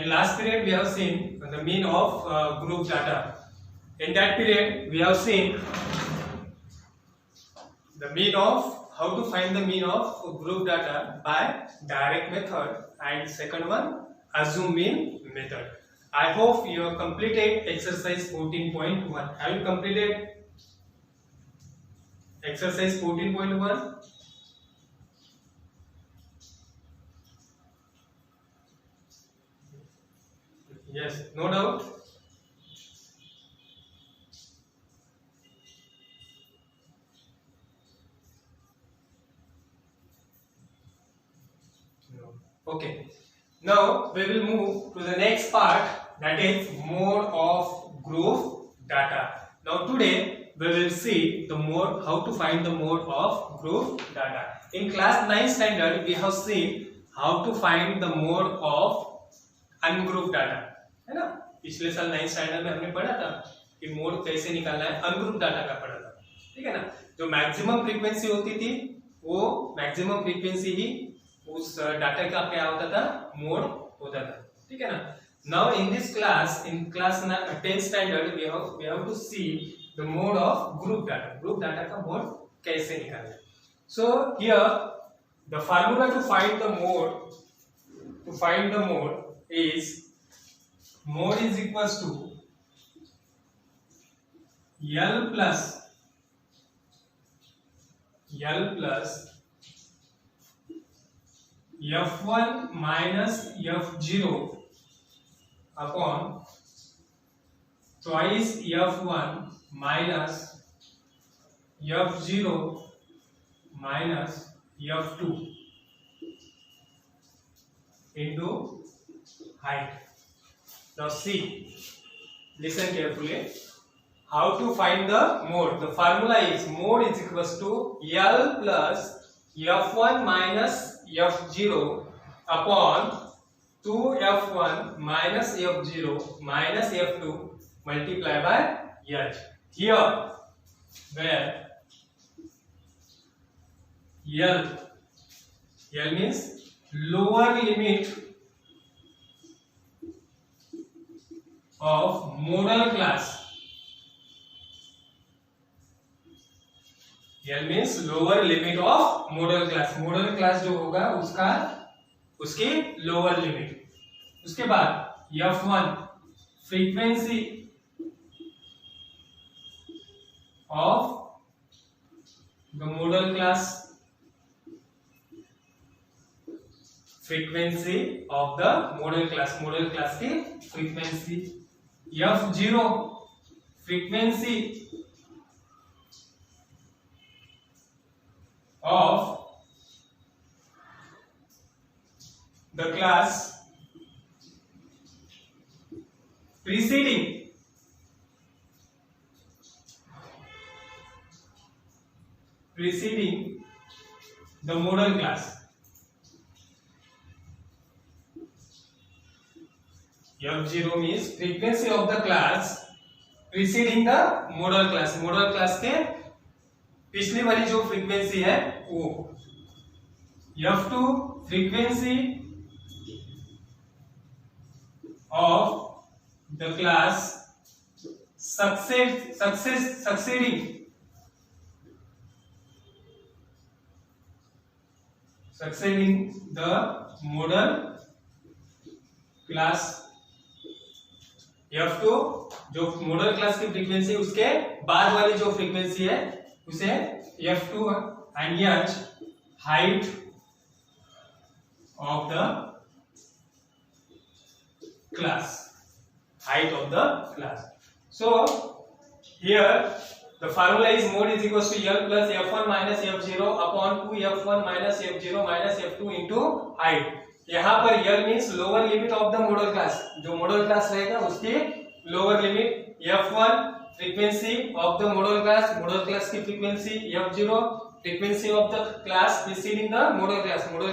In last period, we have seen the mean of group data. In that period, we have seen the mean of how to find the mean of group data by direct method, and second one assume mean method. I hope you have completed exercise 14.1. Have you completed exercise 14.1? Yes, no doubt. No. Okay. Now we will move to the next part, that is mode of group data. Now today we will see the mode, how to find the mode of group data. In class 9 standard we have seen how to find the mode of ungroup data, है ना। पिछले साल 9 standard में हमने पढ़ा था कि mode कैसे निकालना है, अनग्रुप डाटा का पढ़ा था, ठीक है ना। जो मैक्सिमम फ्रीक्वेंसी होती थी वो मैक्सिमम फ्रीक्वेंसी ही उस डाटा का क्या होता था, मोड होता था, ठीक है ना। Now in this class, in class 10 standard we have to see the mode of group data. Group data का मोड कैसे निकालना है। So here the formula to find the mode is mode is equals to L plus F1 minus F0 upon twice F1 minus F0 minus F2 into height. Now see, listen carefully. How to find the mode? The formula is mode is equals to L plus F1 minus F0 upon 2F1 minus F0 minus F2 multiplied by H. Here, where L means lower limit of modal class. L means lower limit of modal class. modal class जो होगा उसकी lower limit. उसके बाद F1 frequency of the modal class, frequency of the modal class की frequency. F0 frequency of the class preceding the modal class. F0 means frequency of the class preceding the modal class. modal class के पिछली वाली जो frequency है वो। F2 frequency of the class succeeding the modal class। F2 जो modal class की frequency, उसके बाद वाली जो फ्रीक्वेंसी है उसे F2 and H height of the class, height of the class. So here the formula is mode is equals to L plus F1 minus F0 upon 2F1 minus F0 minus F2 into height। यहाँ पर L means lower limit of the modal class, जो modal class रहेगा उसकी lower limit. F1 frequency of the modal class की frequency. F0 frequency of the class preceding the modal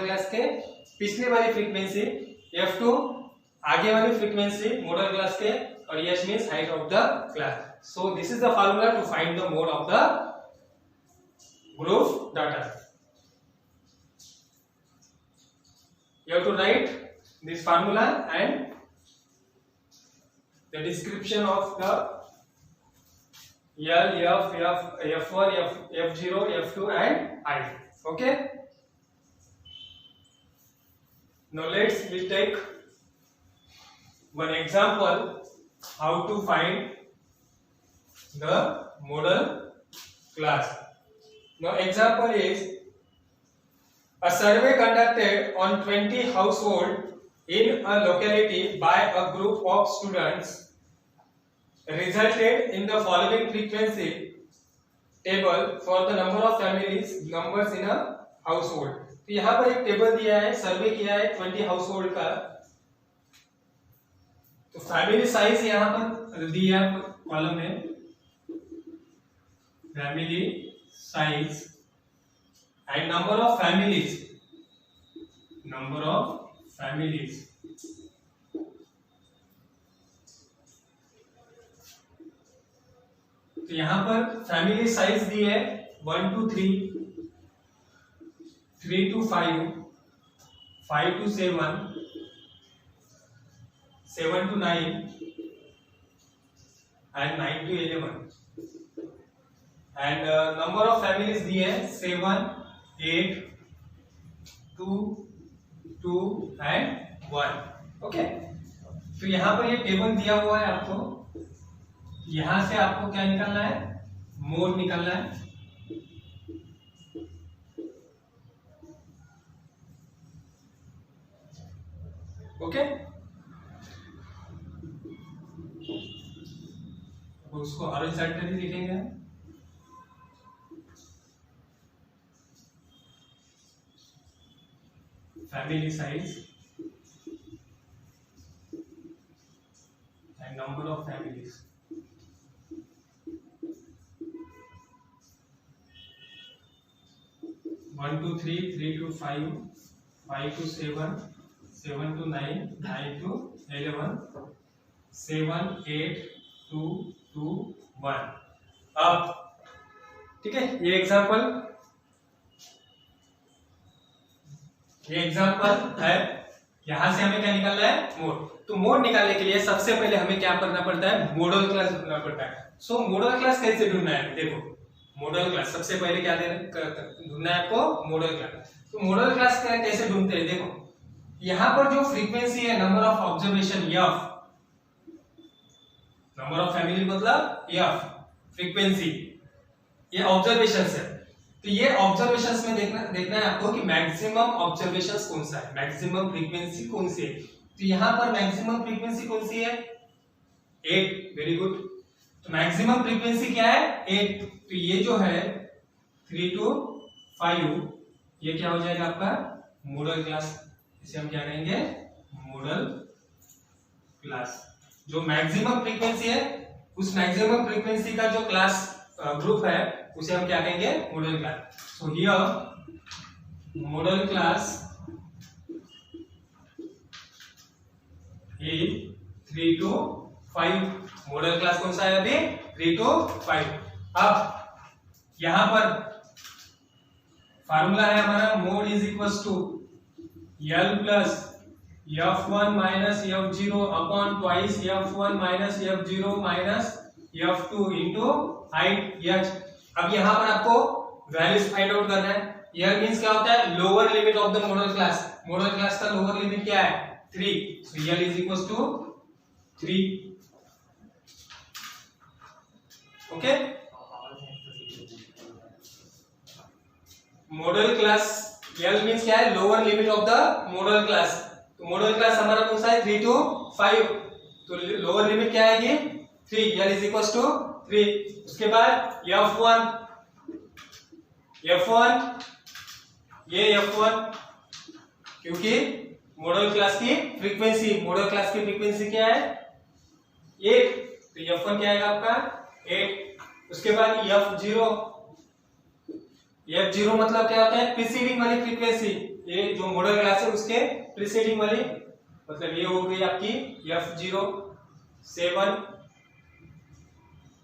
class के पिछले वाली frequency. F2 आगे वाली फ्रीक्वेंसी मॉडल क्लास के, और H means height of the class. So this is the formula to find the mode of the group data. You have to write this formula and the description of the L, F, F1, F0, F2 and I. Okay. Now we take one example how to find the model class. Now example is a survey conducted on 20 households in a locality by a group of students resulted in the following frequency table for the number of families numbers in a household. तो यहाँ पर एक table दिया है, सर्वे किया है 20 household का. तो फैमिली साइज यहाँ पर दिया है कॉलम में, family size and number of families, तो यहां पर फैमिली साइज दी है 1 to 3, 3 to 5, 5 to 7, 7 to 9 and 9 to 11 and number of families दी है 7, 8, 2, 2 and 1. ओके. तो यहाँ पर ये टेबल दिया हुआ है आपको. यहाँ से आपको क्या निकालना है? मोड निकालना है. ओके. उसको हॉरिजॉन्टली लिखेंगे. family size and number of families. One to 3, 3 to 5, 5 to 7, 7 to 9, 9 to 11, 7, 8, 2, 2, 1. अब ठीक है, ये एग्जाम्पल है. यहां से हमें क्या निकालना है? मोड. तो मोड निकालने के लिए सबसे पहले हमें क्या करना पड़ता है? मॉडल क्लास ढूंढना पड़ता है. सो मॉडल क्लास कैसे ढूंढना है? देखो, मॉडल क्लास सबसे पहले क्या ढूंढना है आपको? Model class. तो मॉडल क्लास कैसे ढूंढते हैं? देखो, यहां पर जो फ्रीक्वेंसी है, number of observation F, number of family मतलब F, फ्रीक्वेंसी, ये ऑब्जर्वेशन है. तो ये ऑब्जर्वेशंस में देखना है आपको कि मैक्सिमम ऑब्जर्वेशंस कौन सा है, मैक्सिमम फ्रीक्वेंसी कौन सी है. तो यहाँ पर मैक्सिमम फ्रीक्वेंसी कौन सी है? 8. Very good. तो मैक्सिमम फ्रीक्वेंसी क्या है? 8. तो ये जो है 3 to 5, ये क्या हो जाएगा आपका? Model class. इसे हम क्या कहेंगे? Model class. जो मैक्सिमम फ्रीक्वेंसी है, उस मैक्सिमम फ्रीक्वेंसी का जो क्लास ग्रुप है, उसे हम क्या कहेंगे? Model class. So here model class is 3 to 5. Model class कौन सा है अभी? 3 to 5. अब यहां पर फार्मूला है हमारा, mode is equal to L plus F1 minus F0 upon twice F1 minus F0 minus F2 into height H. अब यहाँ पर आपको वैल्यूज फाइंड आउट करना है. यह मींस क्या होता है? Lower limit of the modal class. Modal class का लोअर लिमिट क्या है? 3. So L is equal to 3. Okay. Modal class L means क्या है? Lower limit of the modal class. तो मॉडल क्लास हमारा कौन सा है? 3 to 5. तो लोअर लिमिट क्या आएगी? 3. L is equal to 3. उसके बाद F1, ये F1, क्योंकि मॉडल क्लास की फ्रीक्वेंसी क्या है? 8. तो F1 क्या आएगा आपका? 8. उसके बाद F0 मतलब क्या होता है? प्रीसीडिंग वाली फ्रीक्वेंसी. ये जो मॉडल क्लास है उसके प्रीसीडिंग वाली, मतलब ये हो गई आपकी F0, 7.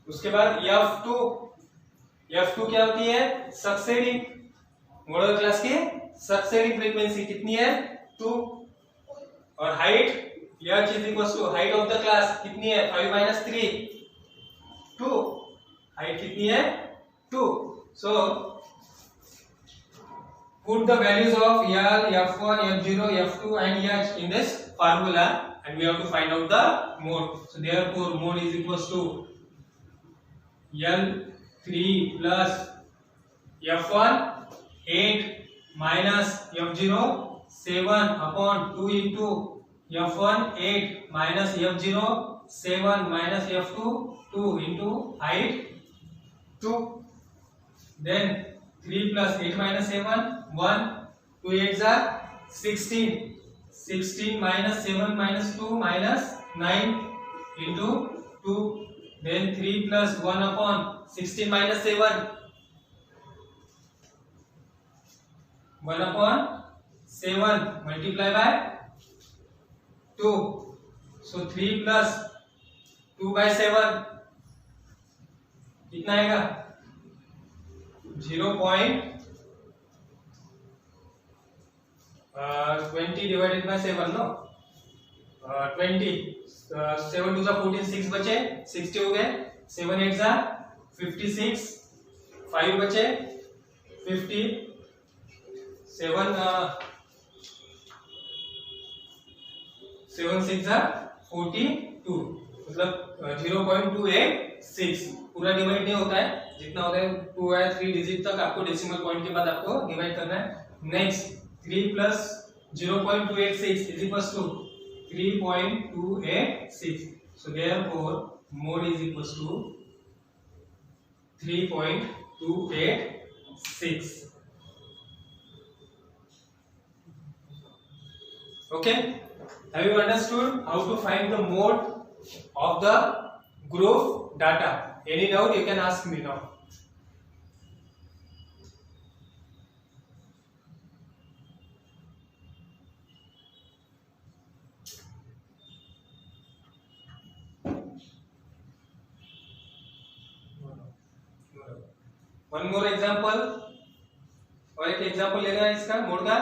उसके बाद F2 क्या होती है? सक्सेडिंग. मॉडल क्लास की सक्सेडिंग फ्रीक्वेंसी कितनी है? 2. और height h is equals to height of the class कितनी है 5 minus 3 2 हाइट कितनी है 2 so put the values of L F1 F0 F2 and H in this formula and we have to find out the mode so therefore mode is equals to L3 plus F1 8 minus F0 7 upon 2 into F1 8 minus F0 7 minus F2 2 into height 2 then 3 plus 8 minus 7 1 2 8s are 16 minus 7 minus 2 minus 9 into 2 then 3 plus 1 upon 16 minus 7 1 upon 7 multiply by 2 so 3 plus 2 by 7 कितना आएगा 0.20 divided by 7 no 20 7 to the 14 6 बचे 60 हो गए 7 8 जा 56 5 बचे 50 7 7 6 जा 42 मतलब 0.286 पूरा डिवाइड नहीं होता है जितना होता है 2 है 3 डिजिट तक आपको डेसिमल पॉइंट के बाद आपको डिवाइड करना है next 3 plus 0.286 is equals to 3.286 so therefore mode is equals to 3.286 okay have you understood how to find the mode of the group data any doubt you can ask me now one more example और एक example लेना है इसका mode का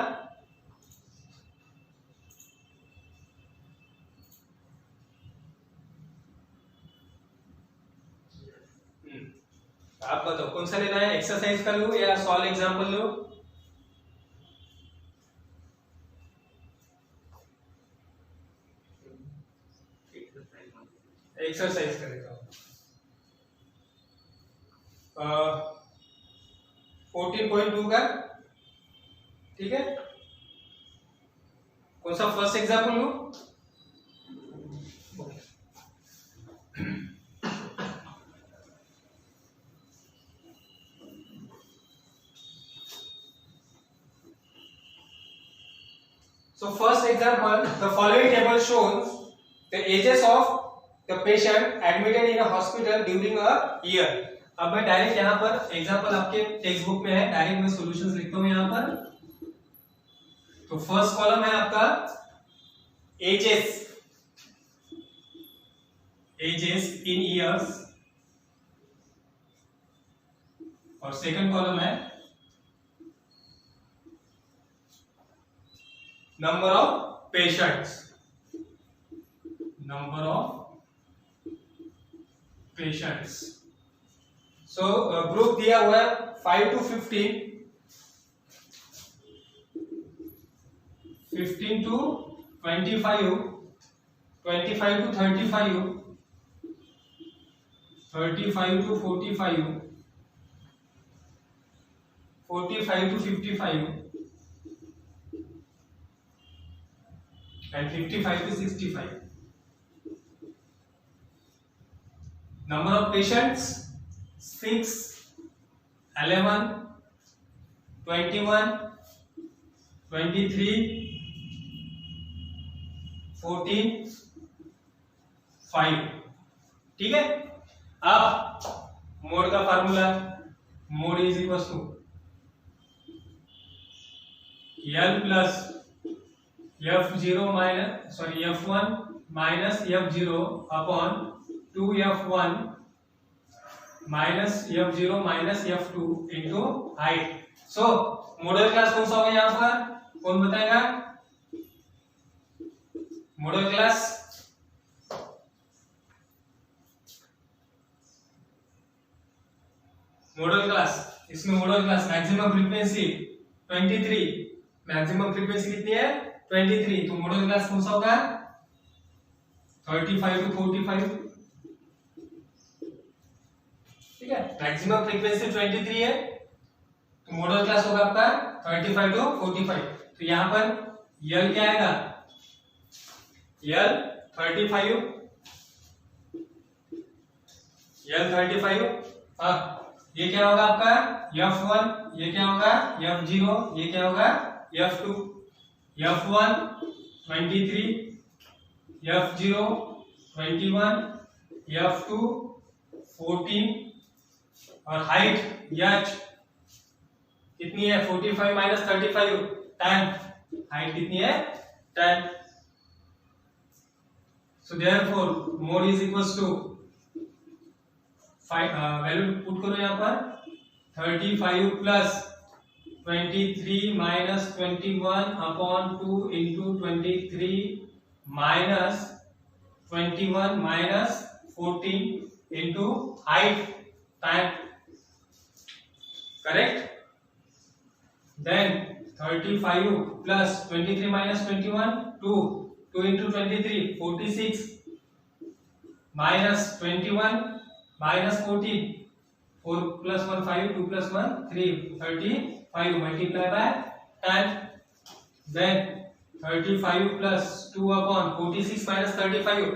आप बताओ कौन सा लेना है एक्सरसाइज का लूं या सॉल्व एग्जांपल लूं एक्सरसाइज का लेता हूं 14.2 का ठीक है कौन सा फर्स्ट एग्जांपल लूं So first example, the following table shows the ages of the patient admitted in a hospital during a year. अब मैं डायरेक्ट यहाँ पर एग्जांपल आपके टेक्स्ट बुक में है डायरेक्ट मैं सॉल्यूशंस लिखता हूँ यहाँ पर तो फर्स्ट कॉलम है आपका एजेस इन इयर्स और सेकंड कॉलम है number of patients so group दिया हुआ है 5 to 15 15 to 25 25 to 35 35 to 45 45 to 55 and 55 to 65 number of patients 6 11 21 23 14 5 ठीक है अब मोड का formula mode is equal to L plus F0 minus F1 minus F0 upon 2F1 minus F0 minus F2 into height. So model class कौन सा होगा यहाँ पर कौन बताएगा मॉडल क्लास इसमें model class maximum frequency 23, maximum frequency कितनी है 23, तो मॉडल क्लास कौन सा होगा 35 to 45, ठीक है। मैक्सिमम फ्रीक्वेंसी 23 है तो मॉडल क्लास होगा आपका 35 to 45। तो यहां पर यल क्या आएगा यल 35, हाँ ये क्या होगा आपका F1, ये क्या होगा F0, ये क्या होगा F2, F1 23, F0 21, F2 14 और हाइट h कितनी है 45 माइनस 35 10, हाइट कितनी है 10। So therefore mode is equals to value put करो यहाँ पर 35 plus 23 minus 21 upon 2 into 23 minus 21 minus 14 into height time, correct. Then 35 plus 23 minus 21 2 into 23 46 minus 21 minus 14 4 plus 1 5 2 plus 1 3 35 multiply by 10, then 35 plus 2 upon 46 minus 35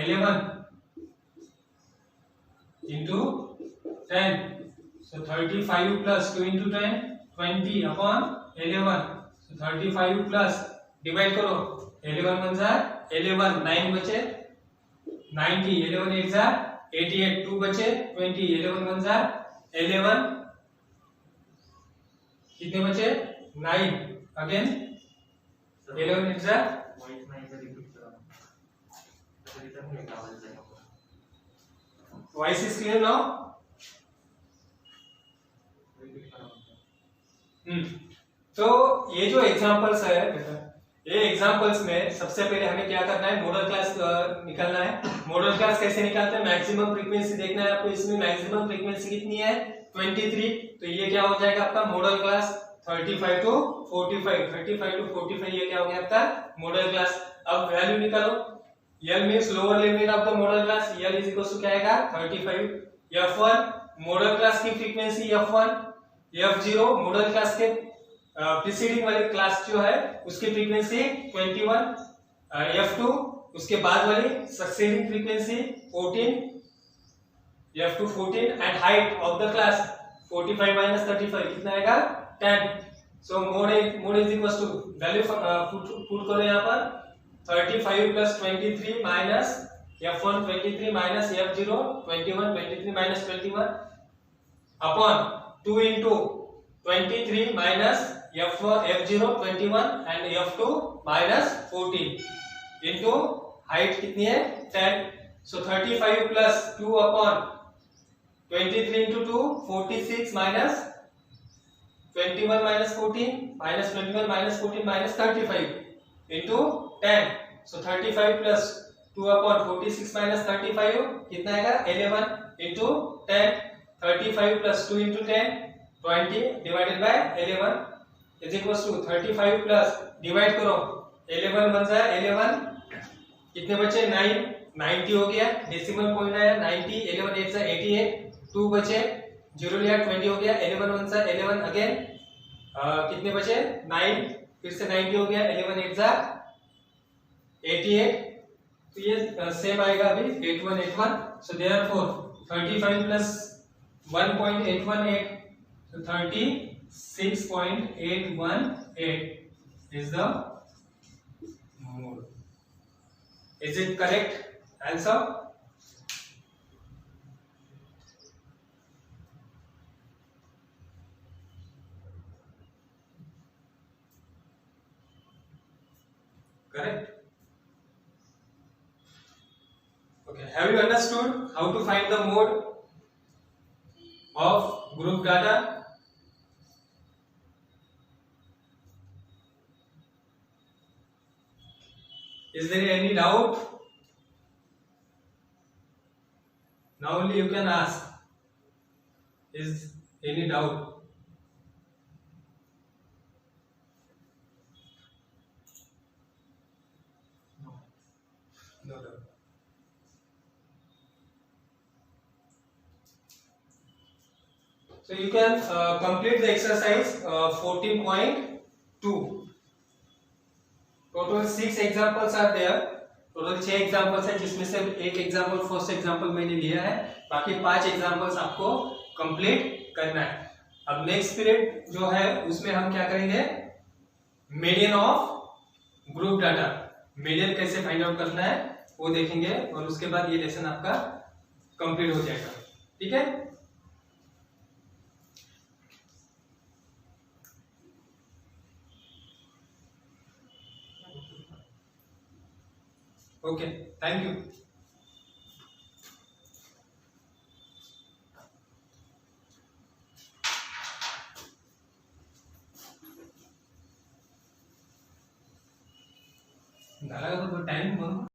11 into 10, so 35 plus 2 into 10 20 upon 11, so 35 plus divide करो 11 one जा 11 9 बचे 90, 11 8 जा 88 2 बचे 20, 11 one जा 11 कितने बचे 9 again 11 8 जा voice is clear now. तो ये जो एग्जांपल्स है बेटा, ये एग्जांपल्स में सबसे पहले हमें क्या करना है मॉडल क्लास निकालना है। मॉडल क्लास कैसे निकालते हैं मैक्सिमम फ्रीक्वेंसी देखना है आपको, इसमें मैक्सिमम फ्रीक्वेंसी कितनी है 23, तो ये क्या हो जाएगा आपका मॉडल क्लास 35 to 45, 35 to 45 ये क्या हो गया आपका मॉडल क्लास। अब वैल्यू निकालो, L means lower limit of the model class, L is equals to क्या आएगा 35, F1 मॉडल क्लास की frequency F1, F0 modal class के प्रीसीडिंग वाली क्लास जो है उसकी फ्रीक्वेंसी 21, F2 उसके बाद वाली succeeding frequency 14, F2 14 and height of the class 45 minus 35 कितना आएगा 10। So mode is equals to value put करो यहाँ पर 35 plus 23 minus F1 23 minus F0 21 23 minus 21 upon 2 into 23 minus F0 21 and F2 minus 14 into height कितनी है 10। So 35 plus 2 upon 23 into 2 46 minus 21 minus 14 minus 21 minus 14 minus 35 into 10, so 35 plus 2 upon 46 minus 35 कितना आएगा 11 into 10, 35 plus 2 into 10 20 divided by 11 is equals to 35 plus divide करो 11 बन जाए 11 कितने बचे 9 90 हो गया, डेसिमल पॉइंट आया 90, 11 8 से 88 2 बचे 0 लिया 20 हो गया, 11 1 से 11 अगेन कितने बचे 9 फिर से 90 हो गया, 11 8 से 88, तो ये सेम आएगा अभी 8181। So therefore 35 plus 1.818 so 36.818 is the mode. Is it correct answer? Correct. Okay, have you understood how to find the mode of group data? Is there any doubt? Now only you can ask. Is any doubt? No. No doubt. So you can complete the exercise 14.2. Total 6 examples are there. Total 6 examples है जिसमें से एक example first example मैंने लिया है. बाकी 5 examples आपको complete करना है. अब नेक्स्ट पीरियड जो है उसमें हम क्या करेंगे, median of group data. Median कैसे फाइंड आउट करना है वो देखेंगे और उसके बाद ये लेसन आपका कंप्लीट हो जाएगा. ठीक है. Okay, thank you. झाला का तो टाइम